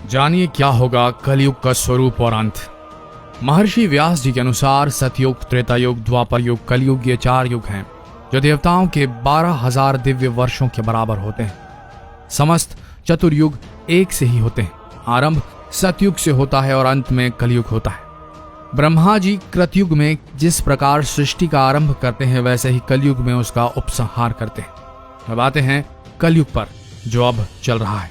जानिए क्या होगा कलयुग का स्वरूप और अंत। महर्षि व्यास जी के अनुसार सतयुग, त्रेता युग, द्वापर युग, कलयुग ये 4 युग हैं जो देवताओं के 12,000 दिव्य वर्षों के बराबर होते हैं। समस्त चतुर्युग एक से ही होते हैं। आरंभ सतयुग से होता है और अंत में कलयुग होता है। ब्रह्मा जी कृतयुग में जिस प्रकार सृष्टि का आरंभ करते हैं वैसे ही कलयुग में उसका उपसंहार करते हैं। अब आते हैं कलयुग पर जो अब चल रहा है।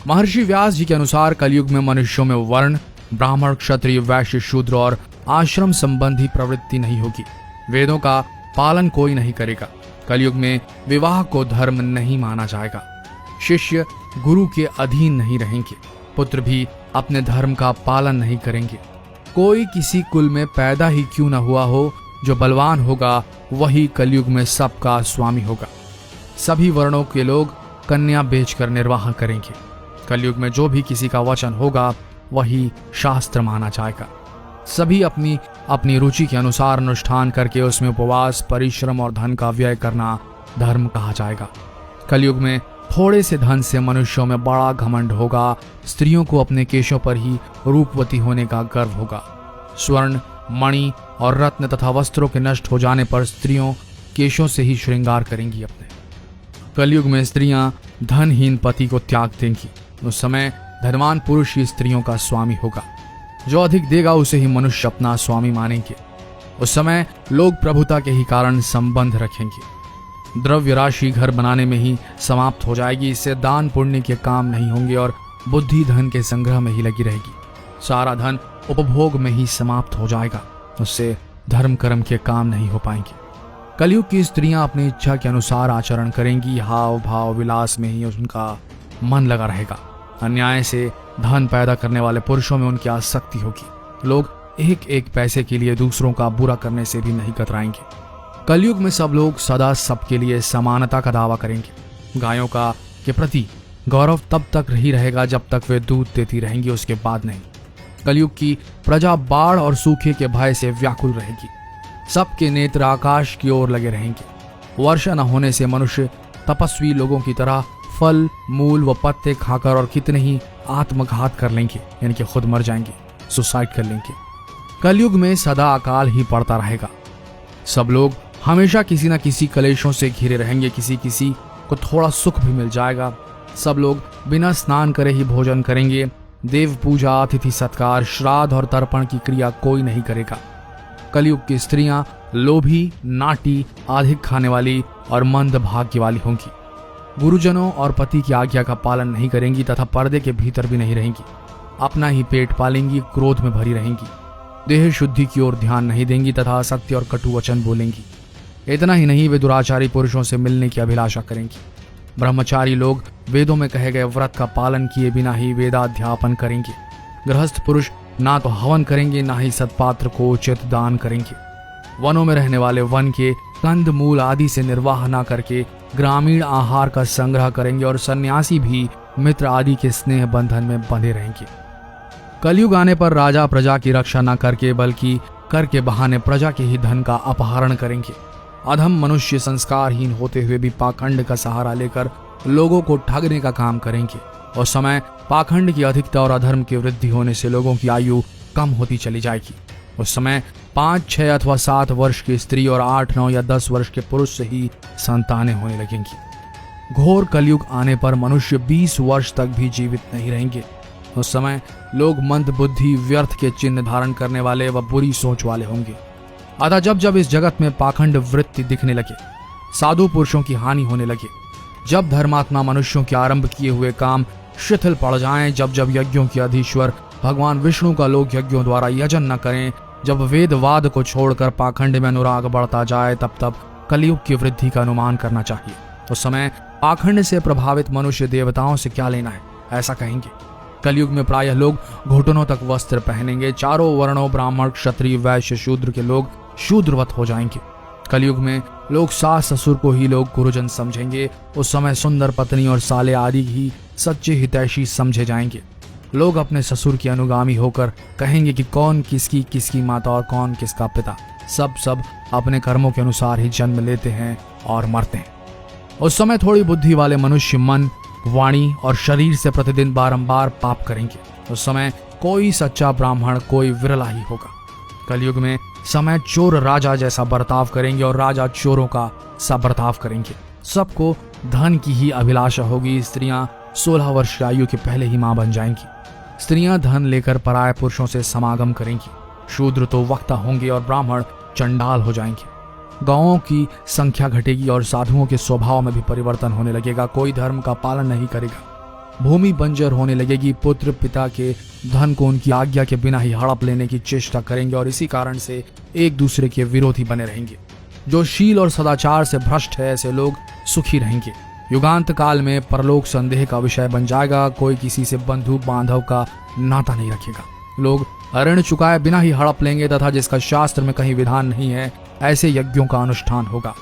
महर्षि व्यास जी के अनुसार कलयुग में मनुष्यों में वर्ण, ब्राह्मण, क्षत्रिय, वैश्य, शूद्र और आश्रम संबंधी प्रवृत्ति नहीं होगी। वेदों का पालन कोई नहीं करेगा। कलयुग में विवाह को धर्म नहीं माना जाएगा। शिष्य गुरु के अधीन नहीं रहेंगे। पुत्र भी अपने धर्म का पालन नहीं करेंगे। कोई किसी कुल में पैदा ही क्यों न हुआ हो, जो बलवान होगा वही कलयुग में सबका स्वामी होगा। सभी वर्णों के लोग कन्या बेचकर निर्वाह करेंगे। कलयुग में जो भी किसी का वचन होगा वही शास्त्र माना जाएगा। सभी अपनी अपनी रुचि के अनुसार अनुष्ठान करके उसमें उपवास, परिश्रम और धन का व्यय करना धर्म कहा जाएगा। कलयुग में थोड़े से धन से मनुष्यों में बड़ा घमंड होगा। स्त्रियों को अपने केशों पर ही रूपवती होने का गर्व होगा। स्वर्ण, मणि और रत्न तथा वस्त्रों के नष्ट हो जाने पर स्त्रियों केशों से ही श्रृंगार करेंगी अपने। कलयुग में स्त्रियां धनहीन पति को त्याग देंगी। उस समय धनवान पुरुष ही स्त्रियों का स्वामी होगा। जो अधिक देगा उसे ही मनुष्य अपना स्वामी मानेंगे। उस समय लोग प्रभुता के ही कारण संबंध रखेंगे। द्रव्य राशि घर बनाने में ही समाप्त हो जाएगी। इससे दान पुण्य के काम नहीं होंगे और बुद्धि धन के संग्रह में ही लगी रहेगी। सारा धन उपभोग में ही समाप्त हो जाएगा। उससे धर्म कर्म के काम नहीं हो पाएंगे। कलयुग की स्त्रियां अपनी इच्छा के अनुसार आचरण करेंगी। हाव भाव विलास में ही उनका मन लगा रहेगा। अन्याय से धन पैदा करने वाले पुरुषों में उनकी आसक्ति होगी। लोग एक एक पैसे के लिए दूसरों का बुरा करने से भी नहीं कतराएंगे। कलयुग में सब लोग सदा सबके लिए समानता का दावा करेंगे। गायों का के प्रति गौरव तब तक ही रहेगा जब तक वे दूध देती रहेंगी, उसके बाद नहीं। कलयुग की प्रजा बाढ़ और सूखे के भय से व्याकुल रहेगी। सबके नेत्र आकाश की ओर लगे रहेंगे। वर्षा न होने से मनुष्य तपस्वी लोगों की तरह फल, मूल व पत्ते खाकर और कितने ही आत्मघात कर लेंगे, यानी कि खुद मर जाएंगे, सुसाइड कर लेंगे। कलयुग में सदा अकाल ही पड़ता रहेगा। सब लोग हमेशा किसी न किसी कलेशों से घिरे रहेंगे। किसी किसी को थोड़ा सुख भी मिल जाएगा। सब लोग बिना स्नान करे ही भोजन करेंगे। देव पूजा, अतिथि सत्कार, श्राद्ध और तर्पण की क्रिया कोई नहीं करेगा। कलयुग की स्त्रियां लोभी, नाटी, अधिक खाने वाली और मंद भाग्य वाली होंगी। गुरुजनों और पति की आज्ञा का पालन नहीं करेंगी तथा पर्दे के भीतर भी नहीं रहेंगी। अपना ही पेट पालेंगी, क्रोध में भरी रहेंगी। देह शुद्धि की ओर ध्यान नहीं देंगी तथा असत्य और कटु वचन बोलेंगी। इतना ही नहीं, वे दुराचारी पुरुषों से मिलने की अभिलाषा करेंगी। ब्रह्मचारी लोग वेदों में कहे गए व्रत का पालन किए बिना ही वेदाध्यापन करेंगे। गृहस्थ पुरुष ना तो हवन करेंगे, ना ही सत्पात्र को उचित दान करेंगे। वनों में रहने वाले वन के कंद मूल आदि से निर्वाह न करके ग्रामीण आहार का संग्रह करेंगे और सन्यासी भी मित्र आदि के स्नेह बंधन में बंधे रहेंगे। कलयुग आने पर राजा प्रजा की रक्षा न करके बल्कि कर के बहाने प्रजा के ही धन का अपहरण करेंगे। अधम मनुष्य संस्कारहीन होते हुए भी पाखंड का सहारा लेकर लोगों को ठगने का काम करेंगे। उस समय पाखंड की अधिकता और अधर्म की वृद्धि होने से लोगों की आयु कम होती चली जाएगी। उस समय 5, 6 अथवा 7 वर्ष की स्त्री और 8, 9 या 10 वर्ष के पुरुष से ही संतानें होने लगेंगी। घोर कलयुग आने पर मनुष्य 20 वर्ष तक भी जीवित नहीं रहेंगे। उस समय लोग मंद बुद्धि, व्यर्थ के चिन्ह धारण करने वाले व बुरी सोच वाले होंगे। अतः जब जब इस जगत में पाखंड वृत्ति दिखने लगे, साधु पुरुषों की हानि होने लगे, जब धर्मात्मा मनुष्यों के आरंभ किए हुए काम शिथिल पड़ जाएं, जब जब यज्ञों के अधीश्वर भगवान विष्णु का लोग यज्ञों द्वारा यजन न करें, जब वेदवाद को छोड़कर पाखंड में अनुराग बढ़ता जाए, तब तब कलयुग की वृद्धि का अनुमान करना चाहिए। उस समय पाखंड से प्रभावित मनुष्य देवताओं से क्या लेना है, ऐसा कहेंगे। कलयुग में प्रायः लोग घुटनों तक वस्त्र पहनेंगे। चारों वर्णों ब्राह्मण, क्षत्रिय, वैश्य, शूद्र के लोग शूद्रवत हो जाएंगे। कलयुग में लोग सास ससुर को ही लोग गुरुजन समझेंगे। उस समय सुंदर पत्नी और साले आदि ही सच्चे हितैषी समझे जाएंगे। लोग अपने ससुर की अनुगामी होकर कहेंगे कि कौन किसकी किसकी माता और कौन किसका पिता। सब अपने कर्मों के अनुसार ही जन्म लेते हैं और मरते हैं। उस समय थोड़ी बुद्धि वाले मनुष्य मन वाणी और शरीर से प्रतिदिन बारंबार पाप करेंगे, उस समय कोई सच्चा ब्राह्मण कोई विरला ही होगा। कलयुग में समय चोर राजा जैसा बर्ताव करेंगे और राजा चोरों का सा बर्ताव करेंगे। सबको धन की ही अभिलाषा होगी। स्त्रियां 16 वर्ष की आयु के पहले ही मां बन जाएंगी। स्त्रियां धन लेकर पराये पुरुषों से समागम करेंगी। शूद्र तो वक्ता होंगे और ब्राह्मण चंडाल हो जाएंगे। गांवों की संख्या घटेगी और साधुओं के स्वभाव में भी परिवर्तन होने लगेगा। कोई धर्म का पालन नहीं करेगा। भूमि बंजर होने लगेगी। पुत्र पिता के धन को उनकी आज्ञा के बिना ही हड़प लेने की चेष्टा करेंगे और इसी कारण से एक दूसरे के विरोधी बने रहेंगे। जो शील और सदाचार से भ्रष्ट है ऐसे लोग सुखी रहेंगे। युगांत काल में परलोक संदेह का विषय बन जाएगा। कोई किसी से बंधु बांधव का नाता नहीं रखेगा। लोग ऋण चुकाए बिना ही हड़प लेंगे तथा जिसका शास्त्र में कहीं विधान नहीं है ऐसे यज्ञों का अनुष्ठान होगा।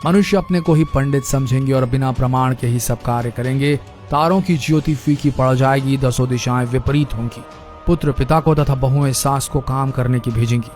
मनुष्य अपने को ही पंडित समझेंगे और बिना प्रमाण के ही सब कार्य करेंगे। तारों की ज्योति फीकी पड़ जाएगी। 10 दिशाएं विपरीत होंगी। पुत्र पिता को तथा बहुएं सास को काम करने की भेजेंगी।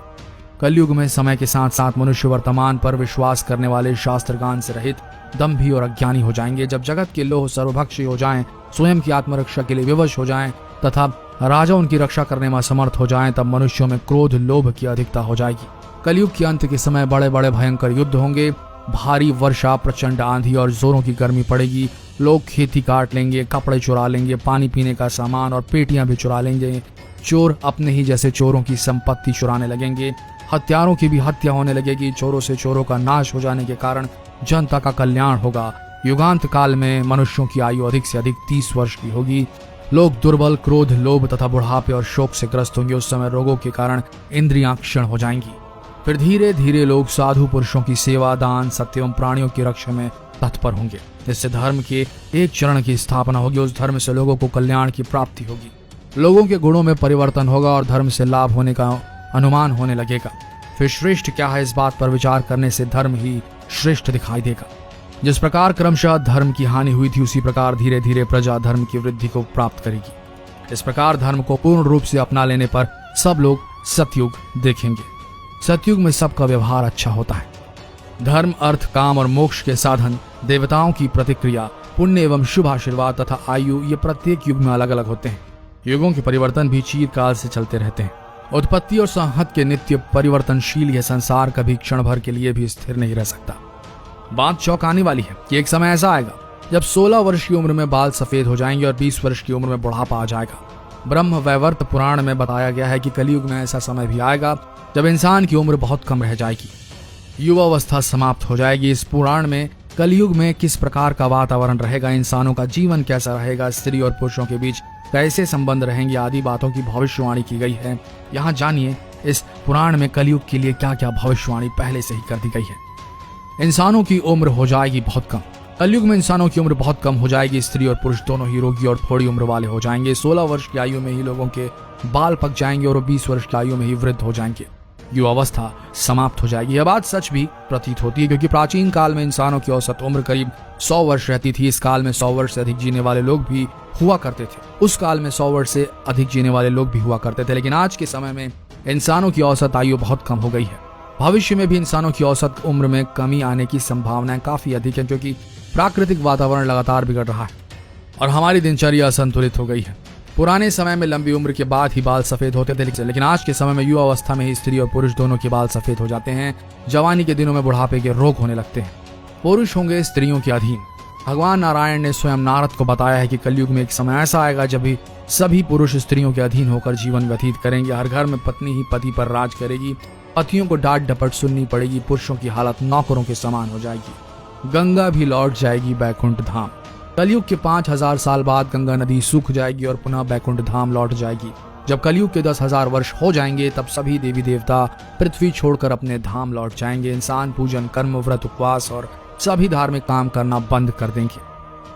कलयुग में समय के साथ साथ मनुष्य वर्तमान पर विश्वास करने वाले शास्त्रज्ञान से रहित दंभी और अज्ञानी हो जाएंगे। जब जगत के लोग सर्वभक्षी हो जाएं, स्वयं की आत्मरक्षा के लिए विवश हो जाएं तथा राजा उनकी रक्षा करने में असमर्थ हो जाएं, तब मनुष्यों में क्रोध लोभ की अधिकता हो जाएगी। कलयुग के अंत के समय बड़े बड़े भयंकर युद्ध होंगे। भारी वर्षा, प्रचंड आंधी और जोरों की गर्मी पड़ेगी। लोग खेती काट लेंगे, कपड़े चुरा लेंगे, पानी पीने का सामान और पेटियां भी चुरा लेंगे। चोर अपने ही जैसे चोरों की संपत्ति चुराने लगेंगे। हत्यारों की भी हत्या होने लगेगी। चोरों से चोरों का नाश हो जाने के कारण जनता का कल्याण होगा। युगांत काल में मनुष्यों की आयु अधिक से अधिक 30 वर्ष की होगी। लोग दुर्बल, क्रोध, लोभ तथा बुढ़ापे और शोक से ग्रस्त होंगे। उस समय रोगों के कारण इंद्रियां क्षीण हो जाएंगी। फिर धीरे धीरे लोग साधु पुरुषों की सेवा, दान, सत्य एवं प्राणियों की रक्षा में तत्पर होंगे। इससे धर्म के एक चरण की स्थापना होगी। उस धर्म से लोगों को कल्याण की प्राप्ति होगी। लोगों के गुणों में परिवर्तन होगा और धर्म से लाभ होने का अनुमान होने लगेगा। फिर श्रेष्ठ क्या है इस बात पर विचार करने से धर्म ही श्रेष्ठ दिखाई देगा। जिस प्रकार क्रमशः धर्म की हानि हुई थी उसी प्रकार धीरे धीरे प्रजा धर्म की वृद्धि को प्राप्त करेगी। इस प्रकार धर्म को पूर्ण रूप से अपना लेने पर सब लोग सतयुग देखेंगे। सतयुग में सबका व्यवहार अच्छा होता है। धर्म, अर्थ, काम और मोक्ष के साधन, देवताओं की प्रतिक्रिया, पुण्य एवं शुभ आशीर्वाद तथा आयु, ये प्रत्येक युग में अलग अलग होते हैं। युगों के परिवर्तन भी चिरकाल से चलते रहते हैं। उत्पत्ति और संहत के नित्य परिवर्तनशील यह संसार कभी क्षण भर के लिए भी स्थिर नहीं रह सकता। बात चौंकाने वाली है कि एक समय ऐसा आएगा जब 16 वर्ष की उम्र में बाल सफेद हो जाएंगे और 20 वर्ष की उम्र में बुढ़ापा आ जाएगा। ब्रह्म वैवर्त पुराण में बताया गया है कि कलयुग में ऐसा समय भी आएगा जब इंसान की उम्र बहुत कम रह जाएगी, युवावस्था समाप्त हो जाएगी। इस पुराण में कलयुग में किस प्रकार का वातावरण रहेगा, इंसानों का जीवन कैसा रहेगा, स्त्री और पुरुषों के बीच कैसे संबंध रहेंगे आदि बातों की भविष्यवाणी की गई है। यहाँ जानिए इस पुराण में कलयुग के लिए क्या क्या भविष्यवाणी पहले से ही कर दी गई है। इंसानों की उम्र हो जाएगी बहुत कम। कलयुग में इंसानों की उम्र बहुत कम हो जाएगी। स्त्री और पुरुष दोनों ही रोगी और थोड़ी उम्र वाले हो जाएंगे। 16 वर्ष की आयु में ही लोगों के बाल पक जाएंगे और 20 वर्ष की आयु में ही वृद्ध हो जाएंगे। युवावस्था समाप्त हो जाएगी। यह बात सच भी प्रतीत होती है क्योंकि प्राचीन काल में इंसानों की औसत उम्र करीब 100 वर्ष रहती थी। इस काल में 100 वर्ष से अधिक जीने वाले लोग भी हुआ करते थे। उस काल में 100 वर्ष से अधिक जीने वाले लोग भी हुआ करते थे। लेकिन आज के समय में इंसानों की औसत आयु बहुत कम हो गई है। भविष्य में भी इंसानों की औसत उम्र में कमी आने की संभावनाएं काफी अधिक है क्योंकि प्राकृतिक वातावरण लगातार बिगड़ रहा है और हमारी दिनचर्या असंतुलित हो गई है। पुराने समय में लंबी उम्र के बाद ही बाल सफेद होते थे, लेकिन आज के समय में युवा अवस्था में ही स्त्री और पुरुष दोनों के बाल सफेद हो जाते हैं। जवानी के दिनों में बुढ़ापे के रोग होने लगते हैं। पुरुष होंगे स्त्रियों के अधीन। भगवान नारायण ने स्वयं नारद को बताया है कि कलयुग में एक समय ऐसा आएगा जब भी सभी पुरुष स्त्रियों के अधीन होकर जीवन व्यतीत करेंगे। हर घर में पत्नी ही पति पर राज करेगी। पतियों को डांट डपट सुननी पड़ेगी। पुरुषों की हालत नौकरों के समान हो जाएगी। गंगा भी लौट जाएगी बैकुंठ धाम। कलयुग के 5000 साल बाद गंगा नदी सूख जाएगी और पुनः बैकुंठ धाम लौट जाएगी। जब कलयुग के 10,000 वर्ष हो जाएंगे तब सभी देवी देवता पृथ्वी छोड़कर अपने धाम लौट जाएंगे। इंसान पूजन, कर्म, व्रत, उपवास और सभी धार्मिक काम करना बंद कर देंगे।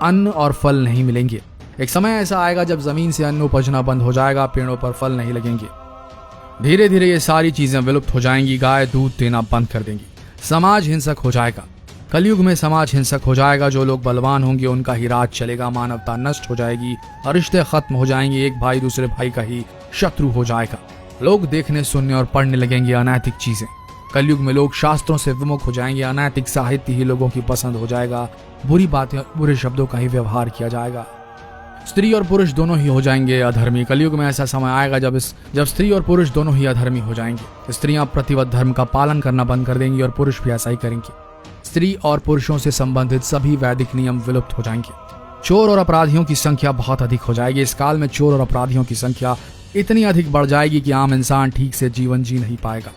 अन्न और फल नहीं मिलेंगे। एक समय ऐसा आएगा जब जमीन से अन्न उपजना बंद हो जाएगा, पेड़ों पर फल नहीं लगेंगे। धीरे धीरे ये सारी चीजें विलुप्त हो जाएंगी। गाय दूध देना बंद कर देंगी। समाज हिंसक हो जाएगा। कलयुग में समाज हिंसक हो जाएगा। जो लोग बलवान होंगे उनका ही राज चलेगा। मानवता नष्ट हो जाएगी। रिश्ते खत्म हो जाएंगे। एक भाई दूसरे भाई का ही शत्रु हो जाएगा। लोग देखने, सुनने और पढ़ने लगेंगे अनैतिक चीजें। कलयुग में लोग शास्त्रों से विमुख हो जाएंगे। अनैतिक साहित्य ही लोगों की पसंद हो जाएगा। बुरी बातें, बुरे शब्दों का ही व्यवहार किया जाएगा। स्त्री और पुरुष दोनों ही हो जाएंगे अधर्मी। कलयुग में ऐसा समय आएगा जब स्त्री और पुरुष दोनों ही अधर्मी हो जाएंगे। स्त्रियां प्रतिवत धर्म का पालन करना बंद कर देंगी और पुरुष भी ऐसा ही करेंगे। स्त्री और पुरुषों से संबंधित सभी वैदिक नियम विलुप्त हो जाएंगे। चोर और अपराधियों की संख्या बहुत अधिक हो जाएगी। इस काल में चोर और अपराधियों की संख्या इतनी अधिक बढ़ जाएगी कि आम इंसान ठीक से जीवन जी नहीं पाएगा।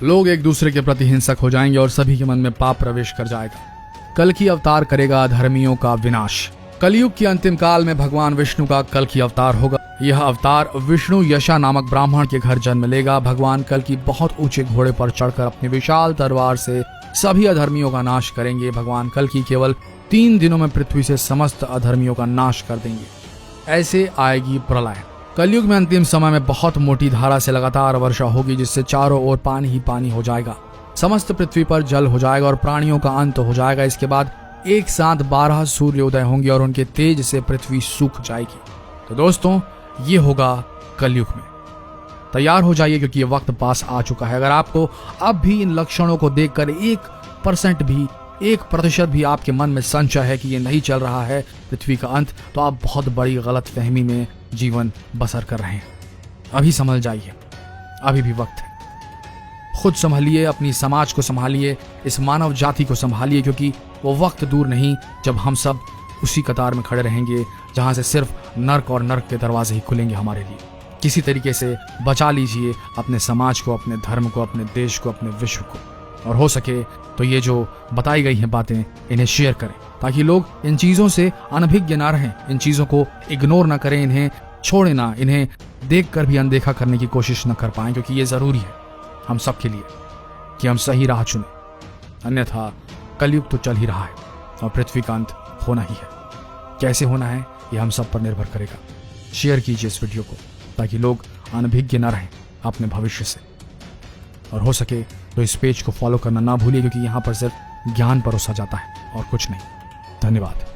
लोग एक दूसरे के प्रति हिंसक हो जाएंगे और सभी के मन में पाप प्रवेश कर जाएगा। कल की अवतार करेगा अधर्मियों का विनाश। कलयुग के अंतिम काल में भगवान विष्णु का कल की अवतार होगा। यह अवतार विष्णु यशा नामक ब्राह्मण के घर जन्म लेगा। भगवान कल की बहुत ऊंचे घोड़े पर चढ़कर अपनी विशाल तलवार से सभी अधर्मियों का नाश करेंगे। भगवान कल की केवल 3 दिनों में पृथ्वी से समस्त अधर्मियों का नाश कर देंगे। ऐसे आएगी प्रलय। कलयुग में अंतिम समय में बहुत मोटी धारा से लगातार वर्षा होगी, जिससे चारों ओर पानी ही पानी हो जाएगा। समस्त पृथ्वी पर जल हो जाएगा और प्राणियों का अंत हो जाएगा। इसके बाद एक साथ 12 सूर्योदय होंगे और उनके तेज से पृथ्वी सूख जाएगी। तो दोस्तों, ये होगा कलयुग में। तैयार हो जाइए, क्योंकि ये वक्त पास आ चुका है। अगर आपको अब भी इन लक्षणों को देखकर 1% भी आपके मन में संशय है कि ये नहीं चल रहा है पृथ्वी का अंत, तो आप बहुत बड़ी गलत फहमी में जीवन बसर कर रहे हैं। अभी समझ जाइए, अभी भी वक्त है। खुद संभालिए, अपनी समाज को संभालिए, इस मानव जाति को संभालिए, क्योंकि वो वक्त दूर नहीं जब हम सब उसी कतार में खड़े रहेंगे जहां से सिर्फ नर्क और नर्क के दरवाजे ही खुलेंगे हमारे लिए। किसी तरीके से बचा लीजिए अपने समाज को, अपने धर्म को, अपने देश को, अपने विश्व को। और हो सके तो ये जो बताई गई हैं बातें, इन्हें शेयर करें, ताकि लोग इन चीज़ों से अनभिज्ञ ना रहें, इन चीज़ों को इग्नोर ना करें, इन्हें छोड़ें ना, इन्हें देख कर भी अनदेखा करने की कोशिश न कर पाएं, क्योंकि ये ज़रूरी है हम सब के लिए कि हम सही राह चुनें। अन्यथा कलयुग तो चल ही रहा है और पृथ्वी का अंत होना ही है। कैसे होना है ये हम सब पर निर्भर करेगा। शेयर कीजिए इस वीडियो को, ताकि लोग अनभिज्ञ न रहें अपने भविष्य से। और हो सके तो इस पेज को फॉलो करना ना भूलिए, क्योंकि यहाँ पर सिर्फ ज्ञान परोसा जाता है और कुछ नहीं। धन्यवाद।